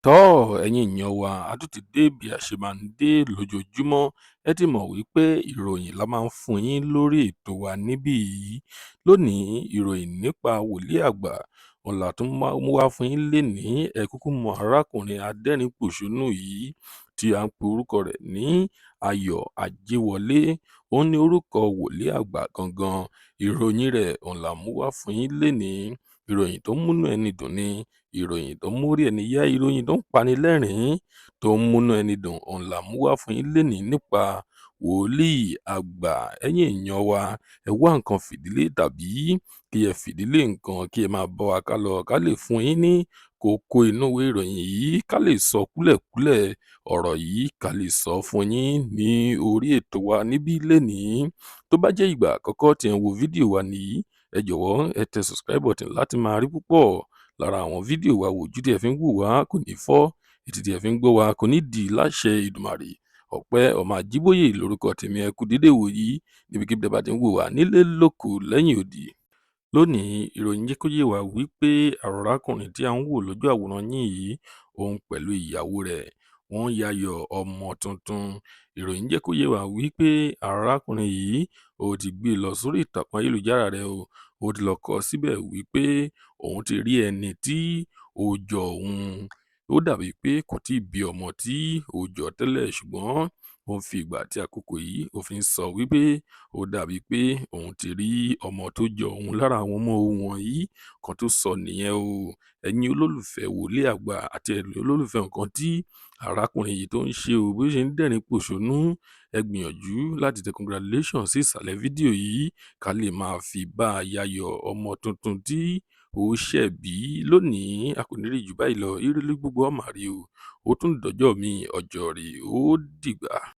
Ẹ̀yin èèyàn wa, a tún ti dé bí a ṣe máa ń dé lójoojúmọ́. Ẹ ti mọ̀ wípé ìròyìn la máa ń fún yín lórí ètò wa níbí yìí. Lónìí, ìròyìn nípa wòlíì àgbà òun là tún mú wá fún yín lénìí. Ẹ kúkú mọ arákùnrin adẹ́rìn-pòṣónú yìí tí a ń pe orúkọ rẹ̀ ní Ayọ̀ Ajíwọlé. Ó ní orúkọ wòlíì àgbà gangan. Ìròyìn rẹ̀ òun là mú wá fún yín lénìí. Ìròyìn tó ń múnú ẹni dùn ni, ìròyìn tó ń mórí ẹni yá, ìròyìn tó ń pani lẹ́rìn-ín, tó ń múnú ẹni dùn, òun là mú wá fún yín lénìí nípa wòlíì àgbà. Ẹ̀yin èèyàn wa, ẹ wá nǹkan fìdílé tàbí kí ẹ fìdílé nǹkan kí ẹ máa bá wa kálọ ká lè fún yín ní kókó inú ìwé ìròyìn yìí, ká lè sọ kúlẹ̀kúlẹ̀ ọ̀rọ̀ yìí, ká lè sọ fún yín ní orí ètò wa níbí lénìí. Tó bá jẹ́ ìgbà àkọ́kọ́ tí ẹ ń wo fídíò wa nìyí, ẹ jọ̀wọ́ ẹ tẹ subscribe button láti máa rí púpọ̀ lára àwọn fídíò wa wò. Ojú tí ẹ fi ń wò wá kò ní fọ́, etí tí ẹ fi ń gbọ́ wa kò ní di láṣẹ Ìdùmarè. Ọpẹ́ Ọmọ Ajíbóyè lórúkọ tèmi. Ẹ kú dédé wò yìí níbikíbi tẹ́ bá ti ń wò wá, nílé lóko lẹ́yìn odi. Lónìí, ìròyìn jẹ́ kó yé wa wípé arákùnrin tí a ń wò lójú àwòrán yín yìí, òun pẹ̀lú ìyàwó rẹ̀, wọ́n yayọ̀ ọmọ tuntun. Ìròyìn jẹ́ kó yé wa wípé arákùnrin yìí ó ti gbé lọ sórí ìtàkùn ayélujára rẹ̀ o. Ó ti lọ kọ síbẹ̀ wípé òun ti rí ẹni tí ó jọ òun. Ó dàbí pé kò tíì bí ọmọ tí ó jọ tẹ́lẹ̀, ṣùgbọ́n ó ń fi ìgbà àti àkókò yìí ó fi ń sọ wípé ó dàbí pé òun ti rí ọmọ tó jọ òun lára àwọn ọmọ òun wọ̀nyí. Kan tó sọ nìyẹn o. Ẹ̀yin olólùfẹ́ wòlíì àgbà àti ẹ̀yin olólùfẹ́ nǹkan tí arákùnrin yìí tó ń ṣe o, bó ṣe ń dẹ́rìn pòṣónú, ẹ gbìyànjú láti tẹ congratulations sí ìsàlẹ̀ fídíò yìí ká lè máa fi bá a yayọ̀ ọmọ tuntun tí ó ṣẹ̀ bí. Lónìí, a kò ní rí jù báyìí lọ. Ire ní gbogbo wa máa rí o. Ó tún dọjọ́ mi, ọjọ́ rẹ̀ ó dìgbà.